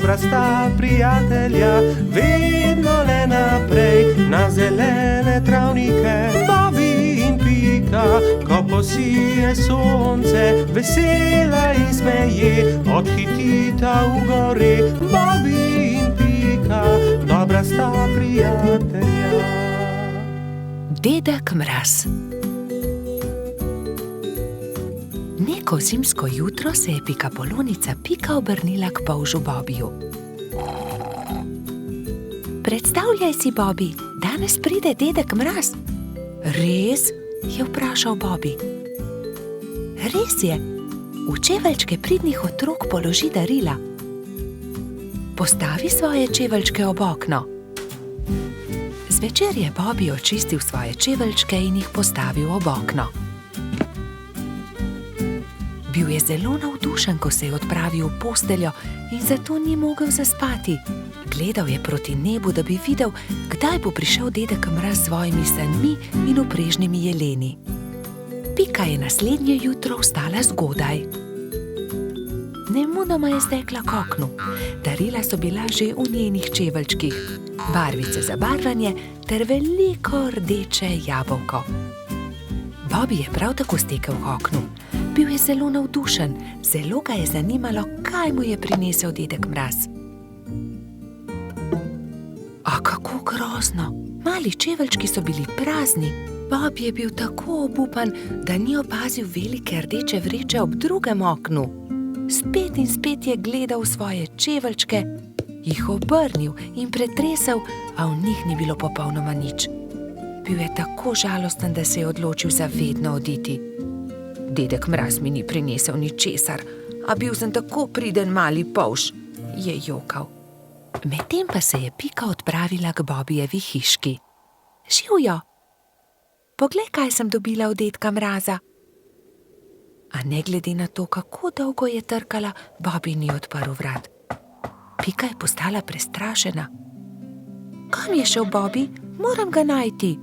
dobra sta prijatelja, vedno le naprej na zelene travnike. Bobby in Pika, ko posije sonce, vesela in smeje, odhitita v gori. Bobby in Pika, dobra sta prijatelja. Dedek Mraz. Neko zimsko jutro se je pikapolonica Pika obrnila k polžu Bobiju. Predstavljaj si, Bobby, danes pride dedek Mraz. Res? Je vprašal Bobby. Res je. V čeveljčke pridnih otrok položi darila. Postavi svoje čeveljčke ob okno. Zvečer je Bobby očistil svoje čeveljčke in jih postavil ob okno. Bil je zelo navdušen, ko se je odpravil v posteljo in zato ni mogel zaspati. Gledal je proti nebu, da bi videl, kdaj bo prišel dedek Mraz s svojimi sanmi in vprežnimi jeleni. Pika je naslednje jutro vstala zgodaj. Nemudoma je stekla k oknu. Darila so bila že v njenih čeveljčkih, barvice za barvanje ter veliko rdeče jabolko. Bobby je prav tako stekel k oknu. Bil je zelo navdušen, zelo ga je zanimalo, kaj mu je prinesel dedek Mraz. A kako grozno! Mali čeveljčki so bili prazni. Bobby je bil tako obupan, da ni opazil velike rdeče vreče ob drugem oknu. Spet in spet je gledal v svoje čeveljčke, jih obrnil in pretresel, a v njih ni bilo popolnoma nič. Bil je tako žalosten, da se je odločil za vedno oditi. Dedek Mraz mi ni prinesel ničesar, a bil sem tako priden mali polž, je jokal. Medtem pa se je Pika odpravila k Bobbyjevi hiški. Živjo! Poglej, kaj sem dobila od dedka Mraza. A ne glede na to, kako dolgo je trkala, Bobby ni odprl vrat. Pika je postala prestrašena. Kam je šel Bobby? Moram ga najti.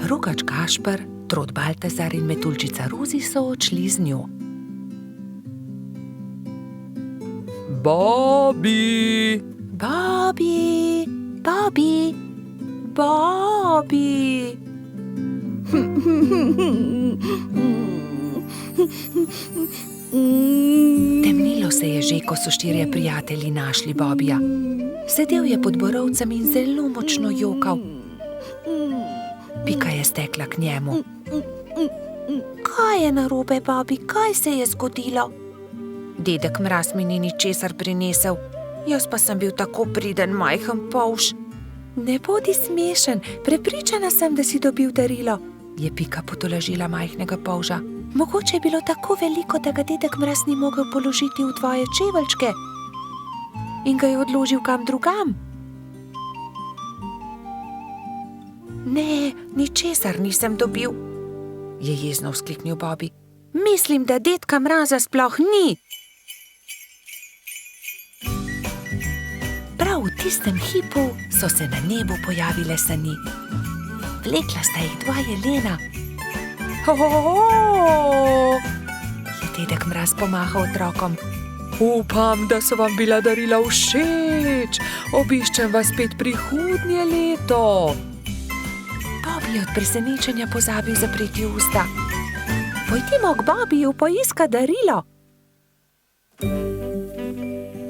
Rogač Gašper, Trod Baltazar in Metuljčica Rozi so odšli z njo. Bobby! Bobby! Bobby! Bobby! Temnilo se je že, ko so štirje prijatelji našli Bobbyja. Sedel je pod borovcem in zelo močno jokal. Pika je stekla k njemu. Kaj je narobe, Bobby? Kaj se je zgodilo? Dedek Mraz mi ni ničesar prinesel, jaz pa sem bil tako priden majhen polž. Ne bodi smešen, prepričana sem, da si dobil darilo, je Pika potolažila majhnega polža. Mogoče je bilo tako veliko, da ga dedek Mraz ni mogel položiti v tvoje čeveljčke in ga je odložil kam drugam. Ne, ničesar nisem dobil, je jezno vzkliknil Bobby. Mislim, da dedka Mraza sploh ni. Prav v tistem hipu so se na nebu pojavile sani. Vlekla sta jih dva jelena. Je dedek Mraz pomahal otrokom. Upam, da so vam bila darila všeč. Obiščem vas spet prihodnje leto. Bobby je od presenečenja pozabil zapreti usta. Pojdimo k Bobbyju poiskat darilo.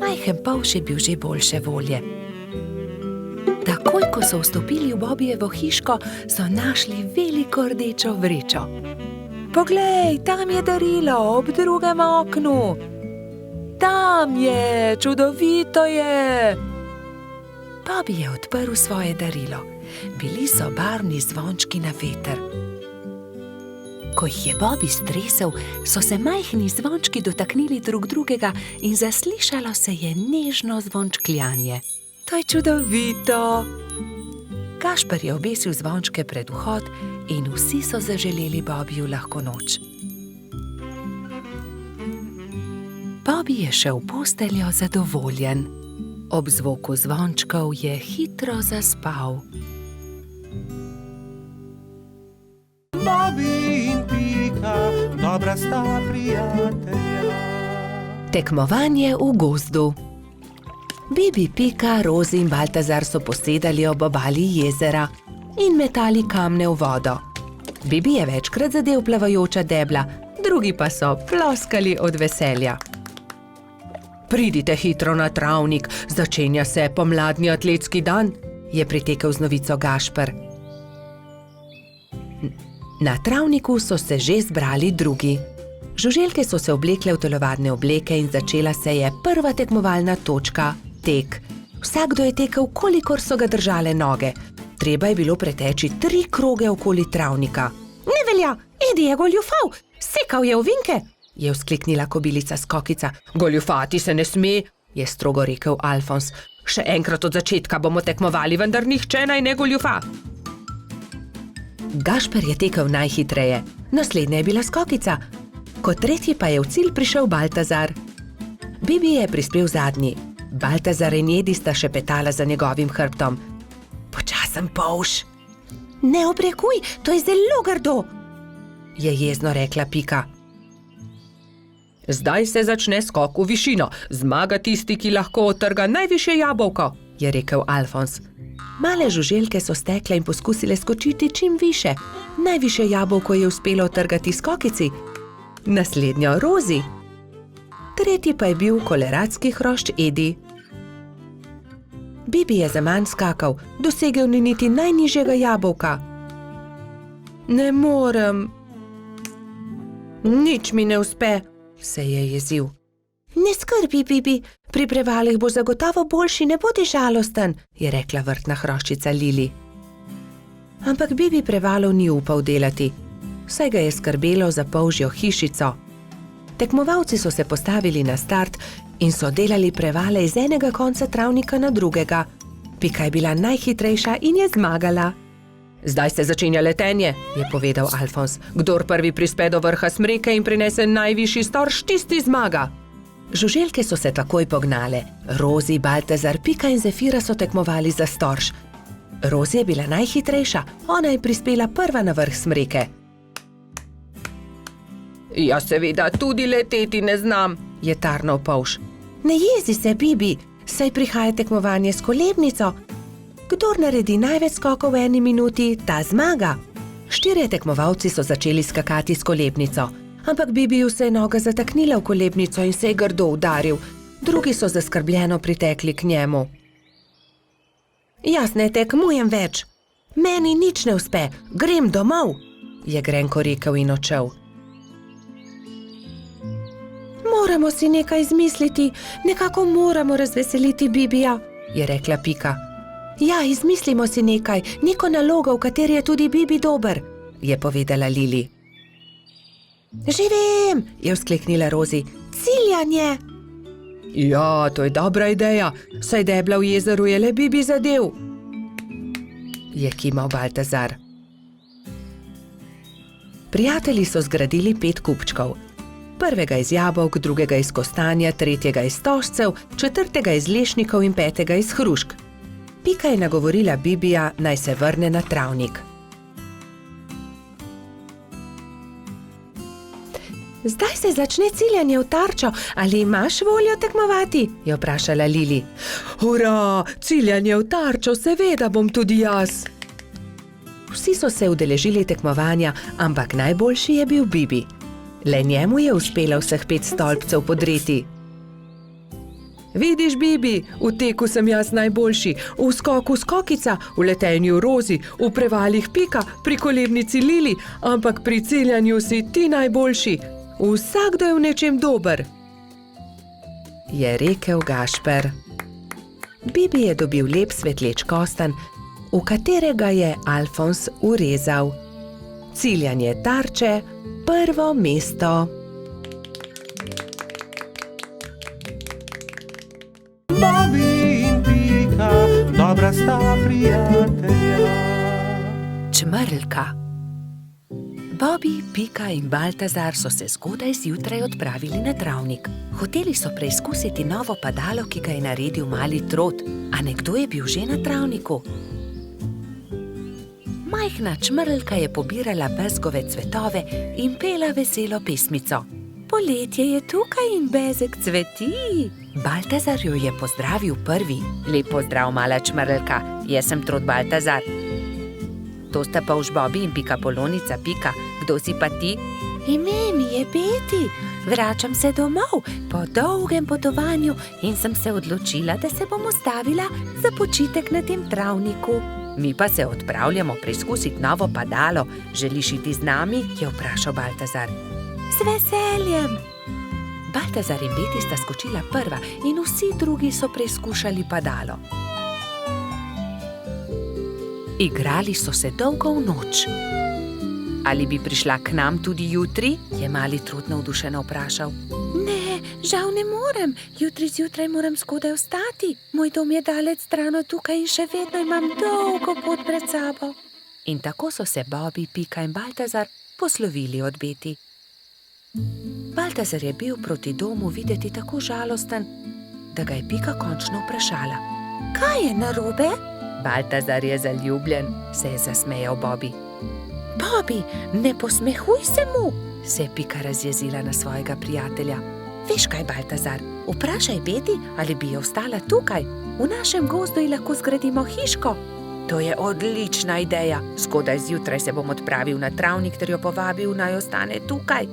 Majhen polž je bil že boljše volje. Takoj, ko so vstopili v Bobbyjevo hiško, so našli veliko rdečo vrečo. Poglej, tam je darilo ob drugem oknu. Tam je, čudovito je. Bobby je odprl svoje darilo. Bili so barvni zvončki na veter. Ko jih je Bobby stresel, so se majhni zvončki dotaknili drug drugega in zaslišalo se je nežno zvončkljanje. To je čudovito. Gašper je obesil zvončke pred vhod in vsi so zaželeli Bobbyju lahko noč. Bobby je šel v posteljo zadovoljen. Ob zvoku zvončkov je hitro zaspal. Bobby in Pika, dobra sta prijatelja. Tekmovanje v gozdu. Bibi, Pika, Rozi in Baltazar so posedali ob obali jezera in metali kamne v vodo. Bibi je večkrat zadel plavajoča debla, drugi pa so ploskali od veselja. Pridite hitro na travnik, začenja se pomladni atletski dan, je pritekel z novico Gašper. Na travniku so se že zbrali drugi. Žuželke so se oblekle v telovadne obleke in začela se je prva tekmovalna točka, tek. Vsakdo je tekel, kolikor so ga držale noge. Treba je bilo preteči 3 kroge okoli travnika. Ne velja, Edi je goljufal, sekal je ovinke, je vzkliknila kobilica Skokica. Goljufati se ne sme, je strogo rekel Alfons. Še enkrat od začetka bomo tekmovali, vendar nihče naj ne goljufa. Gašper je tekel najhitreje, naslednja je bila Skokica. Kot tretji pa je v cilj prišel Baltazar. Bibi je prispel zadnji. Baltazar in Edi sta šepetala za njegovim hrbtom. Počasen polž. Ne obrekuj, to je zelo grdo, je jezno rekla Pika. Zdaj se začne skok v višino. Zmaga tisti, ki lahko odtrga najvišje jabolko, je rekel Alfons. Male žuželke so stekle in poskusile skočiti čim više. Najvišje jabolko je uspelo odtrgati Skokici, naslednjo Rozi. Tretji pa je bil koleradski hrošč Edi. Bibi je zaman skakal, dosegel ni niti najnižjega jabolka. Ne morem. Nič mi ne uspe, se je jezil. Ne skrbi, Bibi, pri prevalih bo zagotovo boljši, ne bodi žalosten, je rekla vrtna hroščica Lili. Ampak Bibi prevalov ni upal delati, saj ga je skrbelo za polžjo hišico. Tekmovalci so se postavili na start in so delali prevale iz enega konca travnika na drugega. Pika je bila najhitrejša in je zmagala. Zdaj se začenja letenje, je povedal Alfons. Kdor prvi prispe do vrha smreke in prinese najvišji storž, tisti zmaga. Žuželke so se takoj pognale. Rozi, Baltazar, Pika in Zefira so tekmovali za storž. Rozi je bila najhitrejša, ona je prispela prva na vrh smreke. Jaz seveda tudi leteti ne znam, je tarnal polž. Ne jezi se, Bibi, saj prihaja tekmovanje s kolebnico. Kdor naredi največ skokov v 1 minuti, ta zmaga. 4 tekmovalci so začeli skakati s kolebnico, ampak Bibiju se je noga zataknila v kolebnico in se je grdo udaril. Drugi so zaskrbljeno pritekli k njemu. Jaz ne tekmujem več. Meni nič ne uspe, grem domov, je grenko rekel in odšel. Moramo si nekaj izmisliti, nekako moramo razveseliti Bibija, je rekla Pika. Ja, izmislimo si nekaj, neko nalogo, v kateri je tudi Bibi dober, je povedala Lili. Že vem, je vzkliknila Rozi, ciljanje. Ja, to je dobra ideja, saj debla v jezeru je le Bibi zadev, je kimal Baltazar. Prijatelji so zgradili 5 kupčkov. Prvega iz jabolk, drugega iz kostanja, tretjega iz stožcev, 4. iz lešnikov in 5. iz hrušk. Pika je nagovorila Bibija, naj se vrne na travnik. Zdaj se začne ciljanje v tarčo, ali imaš voljo tekmovati? Je vprašala Lili. Hurra, ciljanje v tarčo, seveda bom tudi jaz. Vsi so se udeležili tekmovanja, ampak najboljši je bil Bibi. Le njemu je uspelo vseh 5 stolpcev podreti. Vidiš, Bibi, v teku sem jaz najboljši, v skoku Skokica, v letenju Rozi, v prevalih Pika, pri kolebnici Lili, ampak pri ciljanju si ti najboljši. Vsakdo je v nečem dober, je rekel Gašper. Bibi je dobil lep svetleč kostanj, v katerega je Alfons urezal. Ciljanje tarče, prvo mesto. Bobby in Pika, dobra sta prijatelja. Čmrlka. Bobby, Pika in Baltazar so se zgodaj zjutraj odpravili na travnik. Hoteli so preizkusiti novo padalo, ki ga je naredil mali trot, a nekdo je bil že na travniku. Majhna čmrlka je pobirala bezgove cvetove in pela veselo pesmico. poletje je tukaj in bezeg cveti. Baltazar jo je pozdravil prvi. Lep pozdrav, mala čmrlka, jaz sem Trod Baltazar. To sta Polž Bobi in Pika Polonica Pika. Kdo si pa ti? Ime mi je Beti. Vračam se domov po dolgem potovanju in sem se odločila, da se bom ustavila za počitek na tem travniku. Mi pa se odpravljamo preizkusiti novo padalo. Želiš iti z nami? Je vprašal Baltazar. Z veseljem. Baltazar in Beti sta skočila prva in vsi drugi so preizkušali padalo. Igrali so se dolgo v noč. Ali bi prišla k nam tudi jutri? Je mali Trud navdušeno vprašal. Ne, žal ne morem. Jutri zjutraj moram skodaj vstati. Moj dom je daleč stran od tukaj in še vedno imam dolgo pot pred sabo. In tako so se Bobi, Pika in Baltazar poslovili od Beti. Baltazar je bil proti domu videti tako žalosten, da ga je Pika končno vprašala. Kaj je narobe? Baltazar je zaljubljen, se je zasmejal Bobi. Bobi, ne posmehuj se mu, se je Pika razjezila na svojega prijatelja. Veš kaj, Baltazar, vprašaj Beti, ali bi jo ostala tukaj. V našem gozdu ji lahko zgradimo hiško. To je odlična ideja. Zgodaj zjutraj se bom odpravil na travnik ter jo povabil, naj ostane tukaj.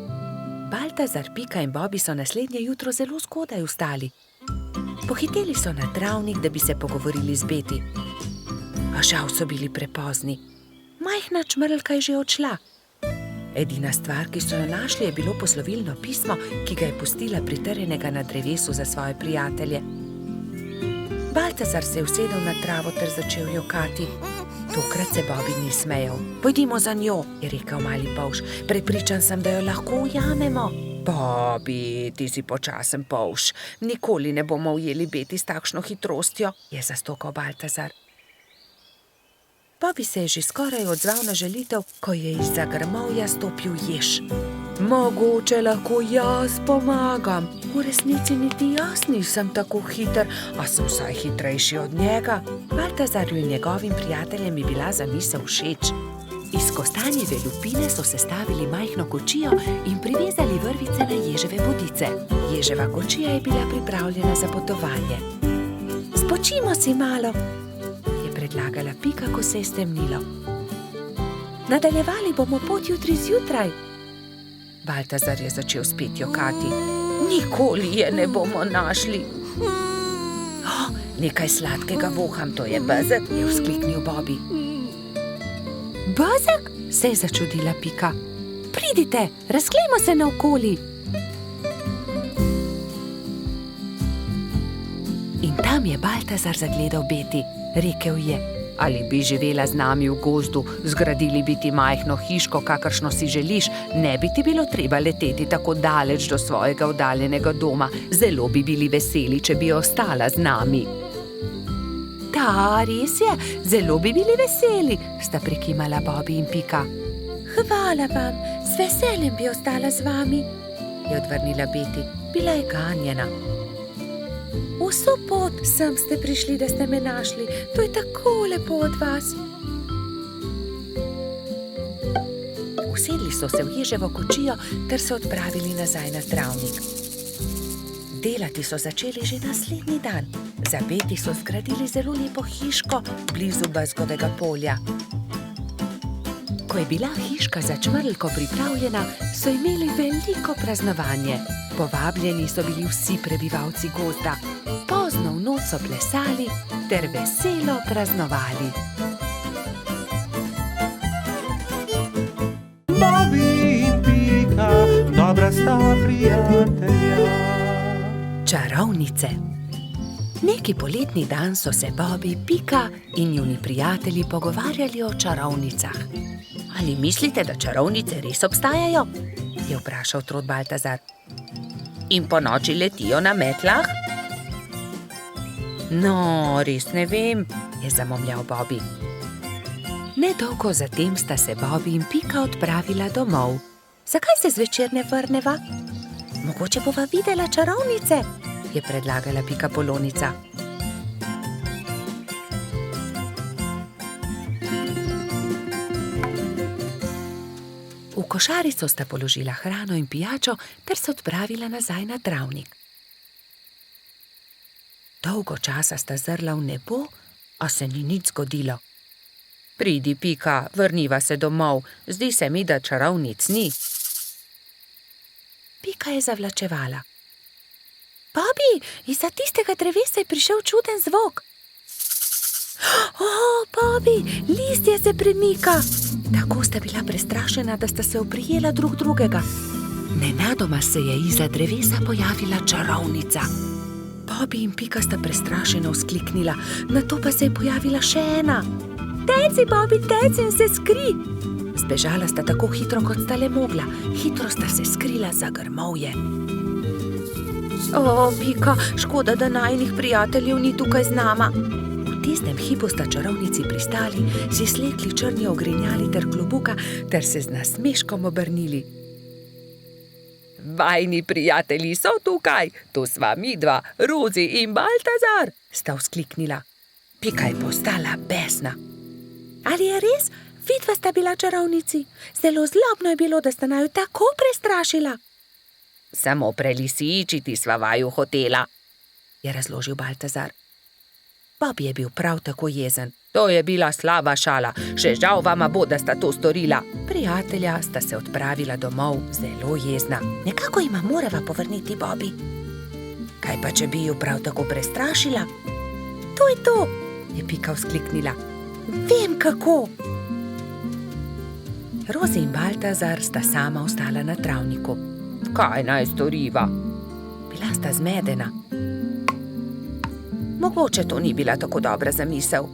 Baltazar, Pika in Bobi so naslednje jutro zelo zgodaj vstali. Pohiteli so na travnik, da bi se pogovorili z Beti. A žal so bili prepozni. Majhna čmrlka je že odšla. Edina stvar, ki so jo našli, je bilo poslovilno pismo, ki ga je pustila pritrjenega na drevesu za svoje prijatelje. Baltazar se je usedel na travo ter začel jokati. Tokrat se Bobi ni smejal. Pojdimo za njo, je rekel mali polž. Prepričan sem, da jo lahko ujamemo. Bobi, ti si počasen polž. Nikoli ne bomo ujeli Beti s takšno hitrostjo, je zastokal Baltazar. Bobi se je že skoraj odzval na želitev, ko je izza grmovja stopil jež. Mogoče lahko jaz pomagam. V resnici niti jaz nisem tako hiter, a sem vsaj hitrejši od njega. Baltazarju in njegovim prijateljem je bila zamisel všeč. Iz kostanjeve lupine so sestavili majhno kočijo in privezali vrvice na ježeve bodice. Ježeva kočija je bila pripravljena za potovanje. Spočimo si malo, predlagala Pika, ko se je stemnilo. Nadaljevali bomo pot jutri zjutraj. Baltazar je začel spet jokati. Nikoli je ne bomo našli. Nekaj sladkega voham, to je bezeg, je vzkliknil Bobi. Bezeg? Se je začudila Pika. Pridite, razglejmo se naokoli. In tam je Baltazar zagledal Beti. Rekel je, ali bi živela z nami v gozdu, zgradili bi ti majhno hiško, kakršno si želiš, ne bi ti bilo treba leteti tako daleč do svojega oddaljenega doma. Zelo bi bili veseli, če bi ostala z nami. Da, res je, zelo bi bili veseli, sta prikimala Bobi in Pika. Hvala vam, z veseljem bi ostala z vami, je odvrnila Beti. Bila je ganjena. Vso pot sem ste prišli, da ste me našli. To je tako lepo od vas. Usedli so se v ježevo kočijo ter se odpravili nazaj na travnik. Delati so začeli že naslednji dan. Za Beti so zgradili zelo lepo hiško blizu bezgovega polja. Ko je bila hiška za čmrlko pripravljena, so imeli veliko praznovanje. Povabljeni so bili vsi prebivalci gozda. Pozno v noč so plesali ter veselo praznovali. Bobi in Pika, dobra sta prijatelja. Čarovnice. Neki poletni dan so se Bobi, Pika in njuni prijatelji pogovarjali o čarovnicah. Ali mislite, da čarovnice res obstajajo? Je vprašal Trod Baltazar. In po noči letijo na metlah? No, res ne vem, je zamomljal Bobi. Nedolgo zatem sta se Bobi in Pika odpravila domov. Zakaj se zvečer ne vrneva? Mogoče bova videla čarovnice, je predlagala Pika Polonica. V košarico sta položila hrano in pijačo ter se odpravila nazaj na travnik. Dolgo časa sta zrla v nebo, a se ni nič zgodilo. Pridi, Pika, vrniva se domov, zdi se mi, da čarovnic ni. Pika je zavlačevala. Bobi, izza tistega drevesa je prišel čuden zvok. Bobi, listje se premika. Tako sta bila prestrašena, da sta se oprijela drug drugega. Nenadoma se je izza drevesa pojavila čarovnica. Bobi in Pika sta prestrašeno vzkliknila, nato pa se je pojavila še ena. Teci, Bobi, teci in se skri! Zbežala sta tako hitro, kot sta le mogla. Hitro sta se skrila za grmovje. Pika, škoda, da najinih prijateljev ni tukaj z nama. V tistem hipu sta čarovnici pristali, si slekli črni ogrinjali ter klobuka ter se z nasmeškom obrnili. Vajni prijatelji so tukaj, tu sva midva, Rozi in Baltazar, sta vzkliknila. Pika je postala besna. Ali je res? Vidva sta bila čarovnici. Zelo zlobno je bilo, da sta naju tako prestrašila. Samo prelisičiti sva vaju hotela, je razložil Baltazar. Bobi je bil prav tako jezen. To je bila slaba šala, še žal vama bo, da sta to storila. Prijatelja sta se odpravila domov zelo jezna. Nekako jima morava povrniti Bobi. Kaj pa, če bi ju prav tako prestrašila? To je to, je Pika vzkliknila. Vem kako. Rozi in Baltazar sta sama ostala na travniku. Kaj naj storiva? Bila sta zmedena. Mogoče to ni bila tako dobra zamisel.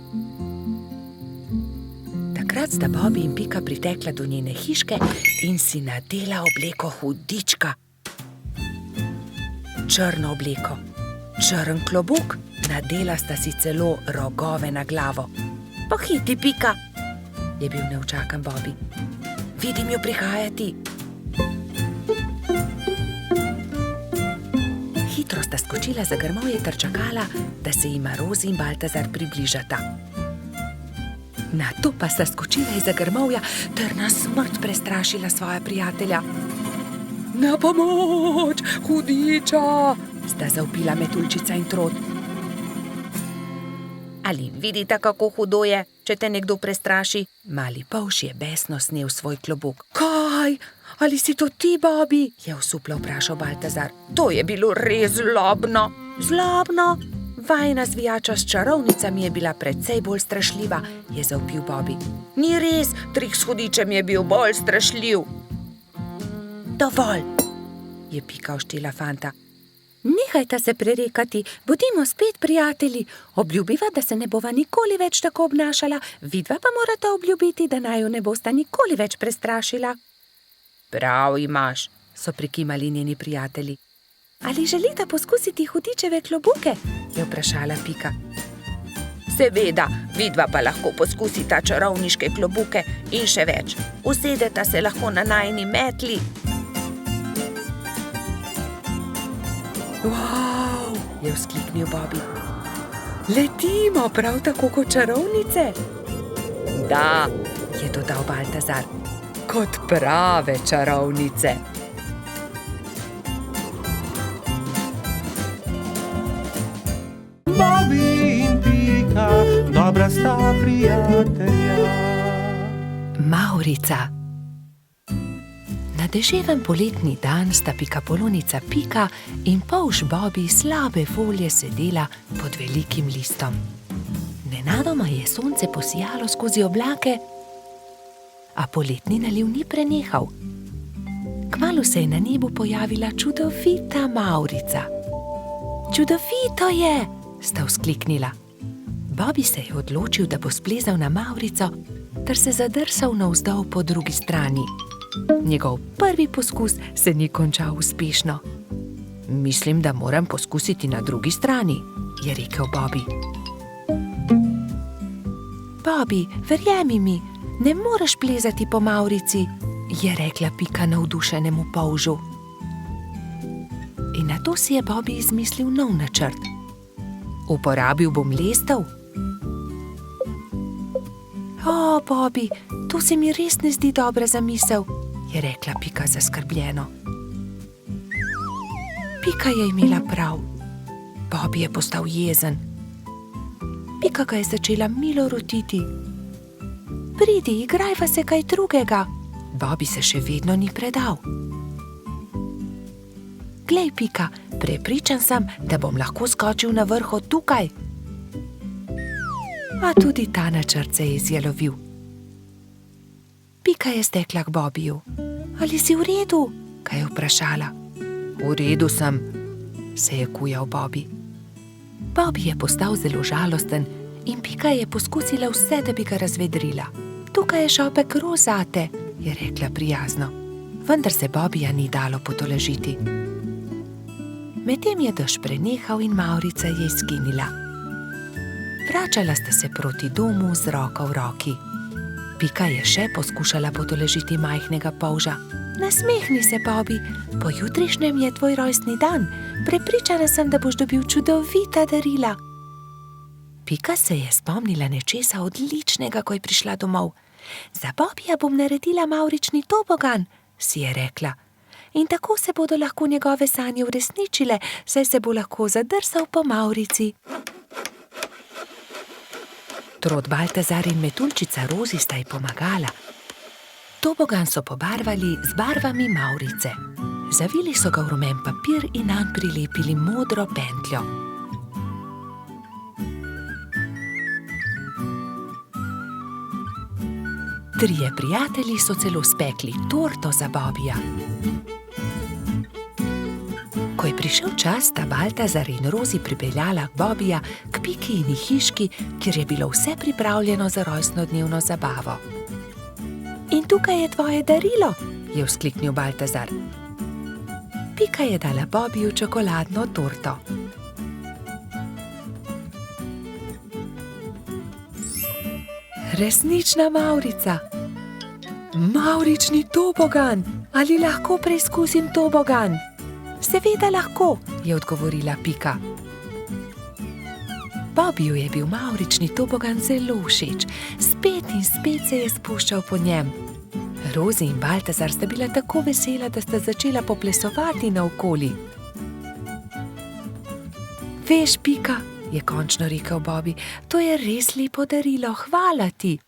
Takrat sta Bobi in Pika pritekla do njene hiške in si nadela obleko hudička. Črno obleko, črn klobuk, nadela sta si celo rogove na glavo. Pohiti, Pika, je bil neučakan Bobi. Vidim jo prihajati. Hitro sta skočila za grmovje ter čakala, da se jima Rozi in Baltazar približata. Nato pa sta skočila izza grmovja ter na smrt prestrašila svoja prijatelja. Na pomoč, hudiča, sta zavpila Metuljčica in Trod. Ali vidite, kako hudo je, če te nekdo prestraši? Mali polž je besno snel svoj klobuk. Kaj? Ali si to ti, Bobi? Je osuplo vprašal Baltazar. To je bilo res zlobno. Zlobno? Vajina zvijača s čarovnicami je bila precej bolj strašljiva, je zavpil Bobi. Ni res, trik s hudičem je bil bolj strašljiv. Dovolj, je Pika oštela fanta. Nehajta se prerekati, bodimo spet prijatelji. Obljubiva, da se ne bova nikoli več tako obnašala, vidva pa morata obljubiti, da naju ne bosta nikoli več prestrašila. Prav imaš, so prikimali njeni prijatelji. Ali želita poskusiti hudičeve klobuke? Je vprašala Pika. Seveda, vidva pa lahko poskusita čarovniške klobuke in še več. Usedeta se lahko na najini metli. Wow, je vzkliknil Bobi. Letimo prav tako kot čarovnice? Da, je dodal Baltazar, kot prave čarovnice. Bobi in Pika, dobra sta prijatelja. Mavrica. Na deževen poletni dan sta pikapolonica Pika in polž Bobi slabe volje sedela pod velikim listom. Nenadoma je sonce posijalo skozi oblake, a poletni naliv ni prenehal. Kmalu se je na nebu pojavila čudovita Mavrica. Čudovito je, sta vzkliknila. Bobi se je odločil, da bo splezal na Mavrico ter se zadrsal navzdol po drugi strani. Njegov prvi poskus se ni končal uspešno. Mislim, da moram poskusiti na drugi strani, je rekel Bobi. Bobi, verjemi mi, ne moreš plezati po Mavrici, je rekla Pika navdušenemu polžu. In nato si je Bobi izmislil nov načrt. Uporabil bom lestev. O, Bobby, to se mi res ne zdi dobra zamisel, je rekla Pika zaskrbljeno. Pika je imela prav. Bobby je postal jezen. Pika ga je začela milo rotiti. Pridi, igrajva se kaj drugega. Bobby se še vedno ni predal. Glej, Pika, prepričan sem, da bom lahko skočil na vrh od tukaj. A tudi ta načrt se je izjalovil. Pika je stekla k Bobbyju. Ali si v redu? Kaj je vprašala. V redu sem, se je kujal Bobby. Bobby je postal zelo žalosten in Pika je poskusila vse, da bi ga razvedrila. Tukaj je šopek roz zate, je rekla prijazno. Vendar se Bobbyja ni dalo potolažiti. Medtem je dež prenehal in Mavrica je izginila. Vračala sta se proti domu z roko v roki. Pika je še poskušala potolažiti majhnega polža. Nasmehni se, Bobby, pojutrišnjem je tvoj rojstni dan. Prepričana sem, da boš dobil čudovita darila. Pika se je spomnila nečesa odličnega, ko je prišla domov. Za Bobbyja bom naredila mavrični tobogan, si je rekla. In tako se bodo lahko njegove sanje uresničile, saj se bo lahko zadrsal po Mavrici. Trod Baltazar in metuljčica Rozi sta ji pomagala. Tobogan so pobarvali z barvami Mavrice. Zavili so ga v rumen papir in nanj prilepili modro pentljo. Trije prijatelji so celo spekli torto za Bobbyja. Ko je prišel čas, sta Baltazar in Rozi pripeljala Bobbyja k Pikini hiški, kjer je bilo vse pripravljeno za rojstnodnevno zabavo. In tukaj je tvoje darilo, je vzkliknil Baltazar. Pika je dala Bobbyju čokoladno torto. Resnična Mavrica. Mavrični tobogan. Ali lahko preizkusim tobogan? Seveda lahko, je odgovorila Pika. Bobbyju je bil mavrični tobogan zelo všeč. Spet in spet se je spuščal po njem. Rozi in Baltazar sta bila tako vesela, da sta začela poplesovati naokoli. Veš, Pika, je končno rekel Bobby, to je res lepo darilo, hvala ti.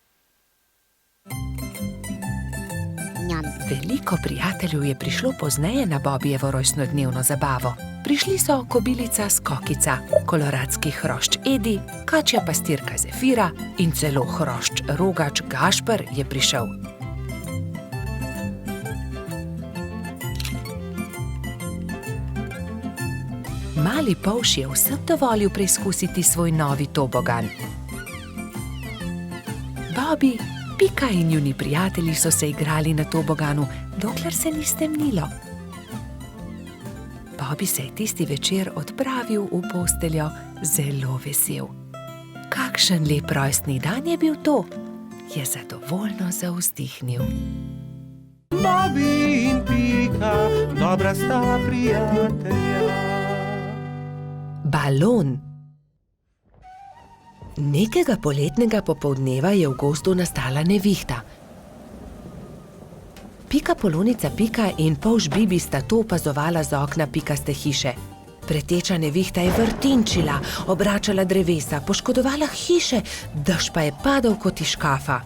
Veliko prijateljev je prišlo pozneje na Bobbyjevo rojstnodnevno zabavo. Prišli so kobilica Skokica, koloradski hrošč Edi, kačja pastirka Zefira in celo hrošč Rogač Gašper je prišel. Mali polž je vsem dovolil preizkusiti svoj novi tobogan. Bobby, Pika in njuni prijatelji so se igrali na toboganu, dokler se ni stemnilo. Bobby se je tisti večer odpravil v posteljo zelo vesel. Kakšen lep rojstni dan je bil to, je zadovoljno zavzdihnil. Bobby in Pika, dobra sta prijatelja. Balon. Nekega poletnega popoldneva je v gozdu nastala nevihta. Pika Polonica Pika in polž Bibi sta to opazovala z okna pikaste hiše. Preteča nevihta je vrtinčila, obračala drevesa, poškodovala hiše, dež pa je padal kot iz škafa.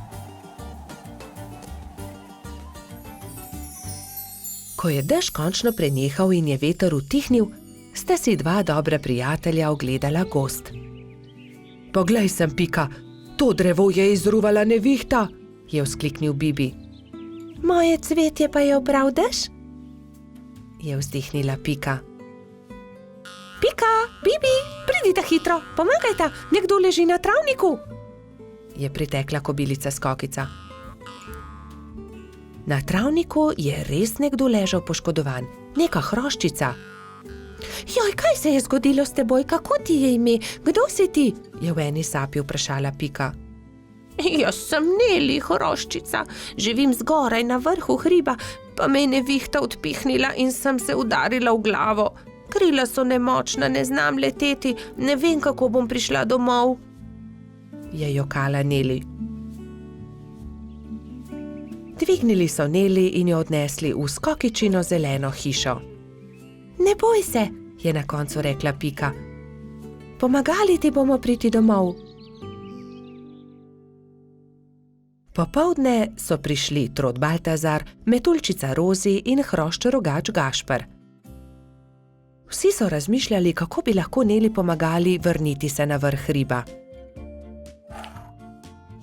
Ko je dež končno prenehal in je veter utihnil, sta si dva dobra prijatelja ogledala gozd. Poglej sem, Pika, to drevo je izruvala nevihta, je vzkliknil Bibi. Moje cvetje pa je obral dež, je vzdihnila Pika. Pika, Bibi, pridite hitro, pomagajta, nekdo leži na travniku, je pritekla kobilica Skokica. Na travniku je res nekdo ležal poškodovan, neka hroščica. Joj, kaj se je zgodilo s teboj, kako ti je ime, kdo si ti? Je v eni sapi vprašala Pika. Jaz sem Neli, hroščica, živim zgoraj na vrhu hriba, pa me je nevihta odpihnila in sem se udarila v glavo. Krila so nemočna, ne znam leteti, ne vem, kako bom prišla domov, je jokala Neli. Dvignili so Neli in jo odnesli v skokičino zeleno hišo. Ne boj se, je na koncu rekla Pika. Pomagali ti bomo priti domov. Popoldne so prišli Trod Baltazar, Metuljčica Rozi in hrošč rogač Gašper. Vsi so razmišljali, kako bi lahko Neli pomagali vrniti se na vrh hriba.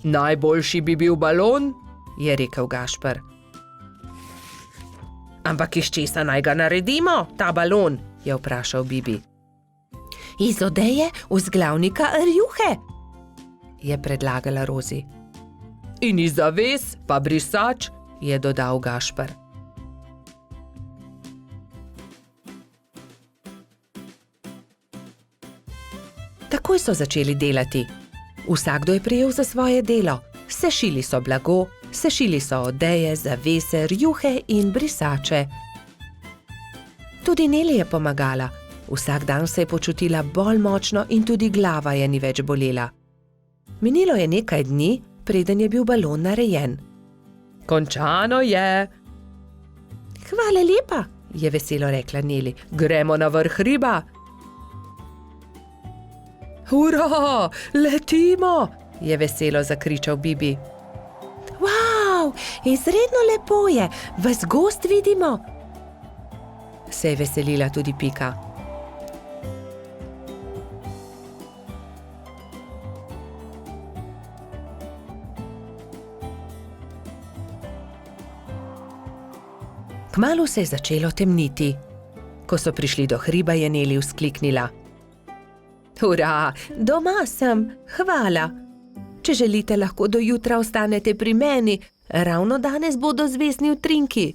Najboljši bi bil balon, je rekel Gašper. Ampak iz česa naj ga naredimo, ta balon, je vprašal Bibi. Iz odeje vzglavnika rjuhe, je predlagala Rozi. In iz zaves pa brisač, je dodal Gašper. Takoj so začeli delati. Vsakdo je prijel za svoje delo. Sešili so blago, sešili so odeje, zavese, rjuhe in brisače. Tudi Neli je pomagala. Vsak dan se je počutila bolj močno in tudi glava je ni več bolela. Minilo je nekaj dni, preden je bil balon narejen. Končano je. Hvala lepa, je veselo rekla Neli. Gremo na vrh hriba. Hurra, letimo, je veselo zakričal Bibi. Wow, izredno lepo je, ves gozd vidimo. Se je veselila tudi Pika. Kmalu se je začelo temniti. Ko so prišli do hriba, je Neli vzkliknila. Hurra, doma sem, hvala. Če želite, lahko do jutra ostanete pri meni, ravno danes bodo zvezdni utrinki.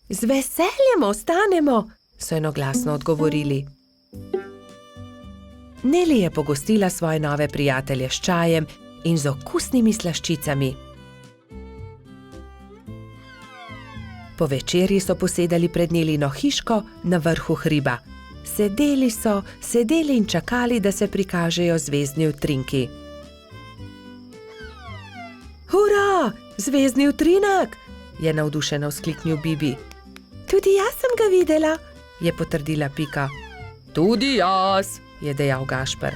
Z veseljem ostanemo, so enoglasno odgovorili. Neli je pogostila svoje nove prijatelje s čajem in z okusnimi slaščicami. Po večerji so posedali pred Nelino hiško na vrhu hriba. Sedeli in čakali, da se prikažejo zvezdni utrinki. Hurra, zvezdni utrinek, je navdušeno vzkliknil Bibi. Tudi jaz sem ga videla, je potrdila Pika. Tudi jaz, je dejal Gašper.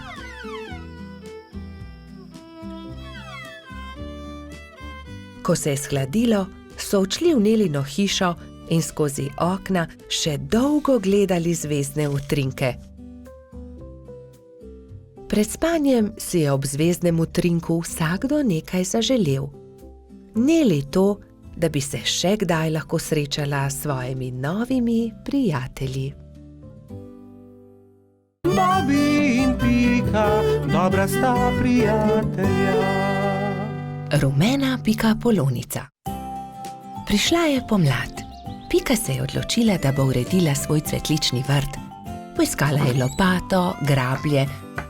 Ko se je shladilo, so odšli v Nelino hišo in skozi okna še dolgo gledali zvezdne utrinke. Pred spanjem si je ob zvezdnem utrinku vsakdo nekaj zaželel. Neli to, da bi se še kdaj lahko srečala s svojimi novimi prijatelji. Bobi in Pika, dobra sta prijatelja. Rumena pikapolonica. Prišla je pomlad. Pika se je odločila, da bo uredila svoj cvetlični vrt. Poiskala je lopato, grablje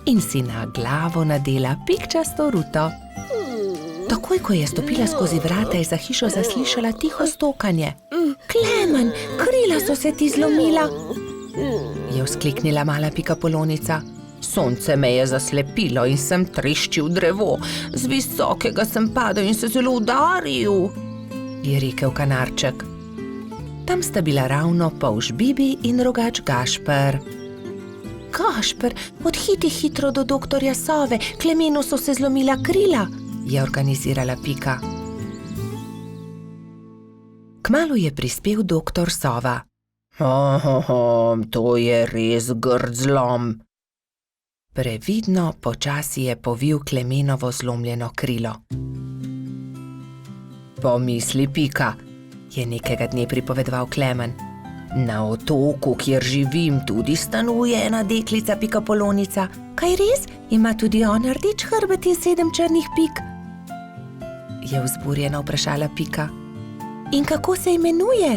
in si na glavo nadela pikčasto ruto. Takoj, ko je stopila skozi vrata, je za hišo zaslišala tiho stokanje. Klemen, krila so se ti zlomila, je vzkliknila mala pikapolonica. Sonce me je zaslepilo in sem treščil drevo. Z visokega sem padel in se zelo udaril, je rekel kanarček. Tam sta bila ravno polž Bibi in rogač Gašper. Gašper, odhiti hitro do doktorja Sove, Klemenu so se zlomila krila, je organizirala Pika. Kmalu je prispel doktor Sova. To je res grd zlom. Previdno počasi je povil Klemenovo zlomljeno krilo. Pomisli, Pika, je nekega dne pripovedoval Klemen. Na otoku, kjer živim, tudi stanuje ena deklica pikapolonica. Kaj res? Ima tudi ona rdeč hrbet in 7 črnih pik? Je vzburjeno vprašala Pika. In kako se imenuje?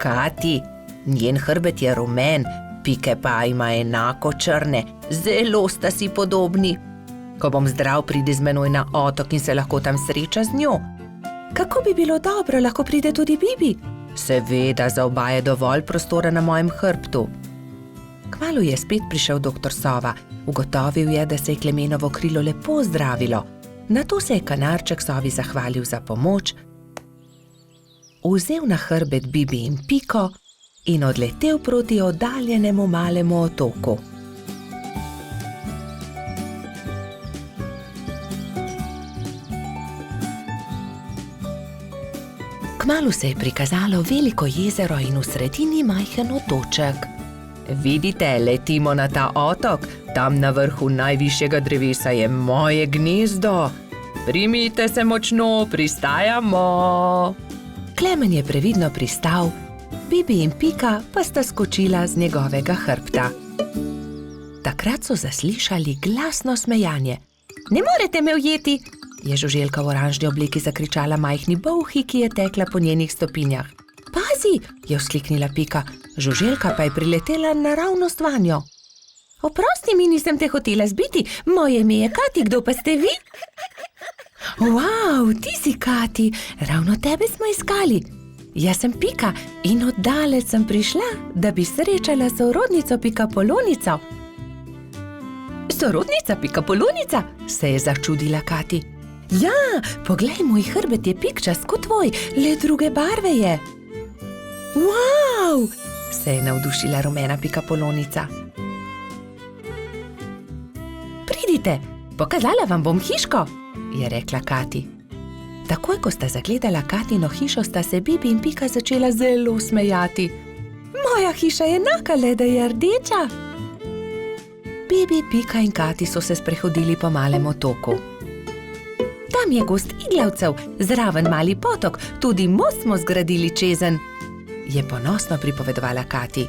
Kati, njen hrbet je rumen, pike pa ima enako črne, zelo sta si podobni. Ko bom zdrav, pridi z menoj na otok in se lahko tam sreča z njo. Kako bi bilo dobro, lahko pride tudi Bibi? Seveda, za oba je dovolj prostora na mojem hrbtu. Kmalu je spet prišel doktor Sova. Ugotovil je, da se je Klemenovo krilo lepo zdravilo. Nato se je kanarček sovi zahvalil za pomoč, vzel na hrbet Bibi in Piko in odletel proti oddaljenemu malemu otoku. Kmalu se je prikazalo veliko jezero in v sredini majhen otoček. Vidite, letimo na ta otok, tam na vrhu najvišjega drevesa je moje gnezdo. Primite se močno, pristajamo. Klemen je previdno pristal, Bibi in Pika pa sta skočila z njegovega hrbta. Takrat so zaslišali glasno smejanje. Ne morete me ujeti, je žuželka v oranžni obleki zakričala majhni bolhi, ki je tekla po njenih stopinjah. Pazi, je vzkliknila Pika, žuželka pa je priletela naravnost vanjo. Oprosti mi, nisem te hotela zbiti, moje ime je Kati, kdo pa ste vi? Wow, ti si Kati, ravno tebe smo iskali. Jaz sem Pika in od daleč sem prišla, da bi srečala sorodnico Pikapolonico. Sorodnica Pikapolonica, se je začudila Kati. Ja, poglej, moj hrbet je pikčast kot tvoj, le druge barve je. Wow, se je navdušila rumena Pikapolonica. Pridite, pokazala vam bom hiško, je rekla Kati. Takoj, ko sta zagledala Katino hišo, sta se Bibi in Pika začela zelo smejati. Moja hiša je enaka, le da je rdeča. Bibi, Pika in Kati so se sprehodili po malem otoku. Tam je gozd iglavcev, zraven mali potok, tudi most smo zgradili čezenj, je ponosno pripovedovala Kati.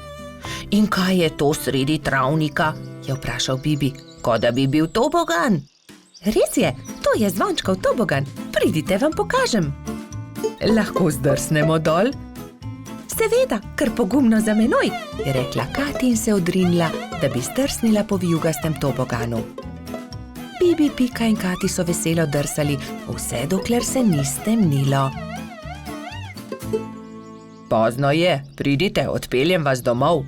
In kaj je to sredi travnika, je vprašal Bibi, kot da bi bil tobogan. Res je, to je zvončkov tobogan, pridite, vam pokažem. Lahko zdrsnemo dol? Seveda, kar pogumno za menoj, je rekla Kati in se odrinila, da bi zdrsnila po vijugastem toboganu. Bibi, Pika in Kati so veselo drsali, vse dokler se ni stemnilo. Pozno je, pridite, odpeljem vas domov,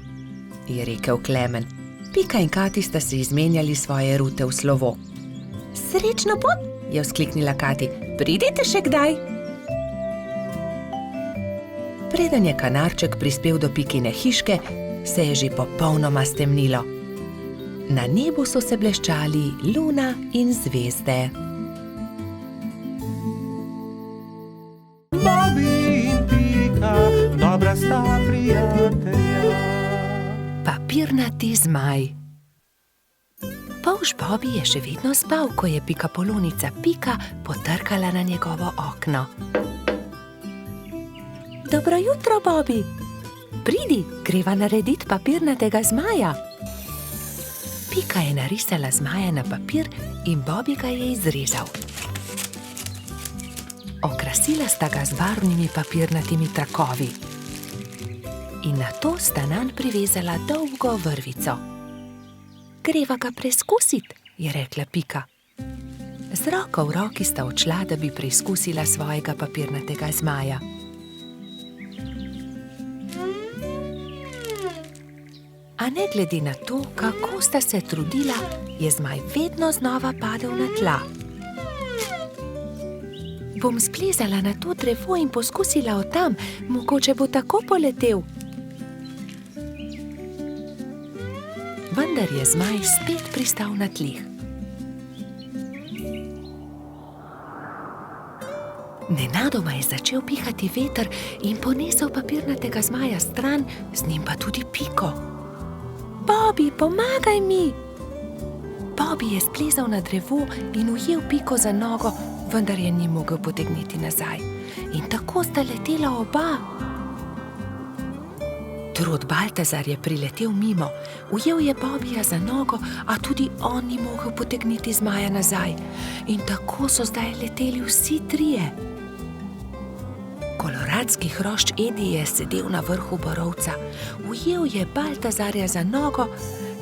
je rekel Klemen. Pika in Kati sta se izmenjali svoje rute v slovo. Srečno pot, je vzkliknila Kati, pridite še kdaj. Preden je kanarček prispel do Pikine hiške, se je že popolnoma stemnilo. Na nebu so se bleščali luna in zvezde. Bobi in Pika, dobra sta prijatelja. Papirnati zmaj. Polž Bobi je še vedno spal, ko je Pikapolonica Pika potrkala na njegovo okno. Dobro jutro, Bobi. Pridi, greva narediti papirnatega zmaja. Pika je narisala zmaja na papir in Bobi ga je izrezal. Okrasila sta ga z barvnimi papirnatimi trakovi. In nato sta nanj privezala dolgo vrvico. Greva ga preizkusiti, je rekla Pika. Z roko v roki sta odšla, da bi preizkusila svojega papirnatega zmaja. A ne glede na to, kako sta se trudila, je zmaj vedno znova padel na tla. Bom splezala na to drevo in poskusila od tam, mogoče bo tako poletel. Vendar je zmaj spet pristal na tleh. Nenadoma je začel pihati veter in ponesel papirnatega zmaja stran, z njim pa tudi Piko. Bobi, pomagaj mi! Bobi je splezal na drevo in ujel Piko za nogo, vendar je ni mogel potegniti nazaj. In tako sta letela oba. Trud Baltazar je priletel mimo, ujel je Bobija za nogo, a tudi on ni mogel potegniti zmaja nazaj. In tako so zdaj leteli vsi trije. Koloradski hrošč Edi je sedel na vrhu borovca, ujel je Baltazarja za nogo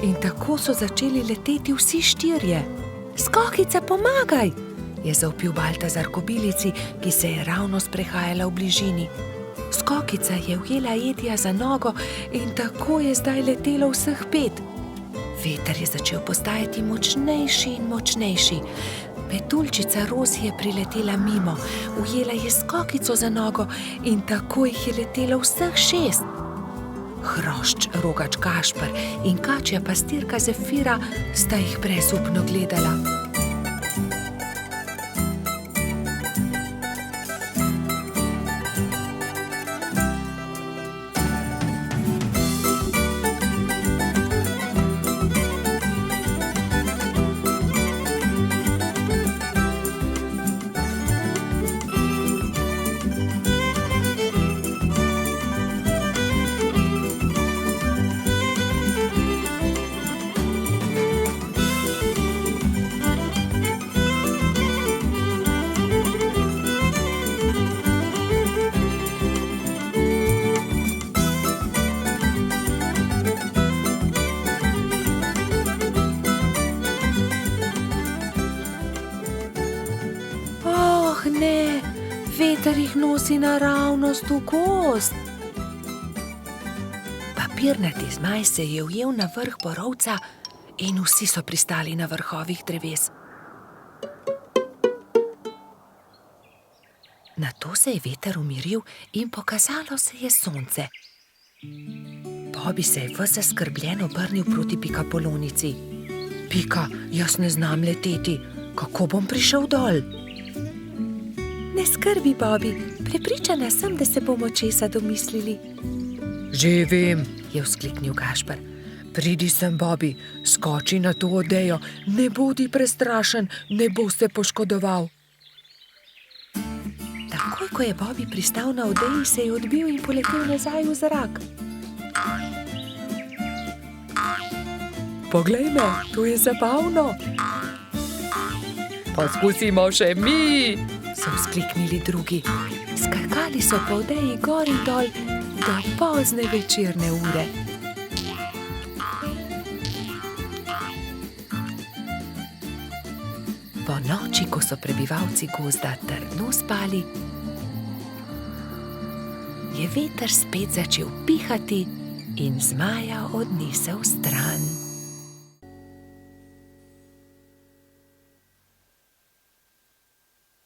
in tako so začeli leteti vsi štirje. Skokica, pomagaj, je zavpil Baltazar kobilici, ki se je ravno sprehajala v bližini. Skokica je ujela Edija za nogo in tako je zdaj letelo vseh 5. Veter je začel postajati močnejši in močnejši. Petuljčica Rozi je priletela mimo, ujela je skokico za nogo in tako jih je letelo vseh 6. Hrošč rogač Gašper in kačja pastirka Zefira sta jih brezupno gledala. Ne, veter jih nosi naravnost v gozd. Papirnati zmaj se je ujel na vrh borovca in vsi so pristali na vrhovih dreves. Nato se je veter umiril in pokazalo se je sonce. Bobby se je ves zaskrbljen obrnil proti Pikapolonici. Pika, jaz ne znam leteti, kako bom prišel dol? Ne skrbi, Bobby, prepričana sem, da se bomo česa domislili. Že vem, Je vzkliknil Gašper. pridi sem, Bobby, skoči na to odejo, ne bodi prestrašen, ne bo se poškodoval. Takoj, ko je Bobby pristal na odeji, se je odbil in poletel nazaj v zrak. Poglej me, to je zabavno. Poskusimo še mi. So vzkliknili drugi. Skakali so po odeji gor in dol do pozne večerne ure. Po noči, ko so prebivalci gozda trdno spali, je veter spet začel pihati in zmaja odnesel stran.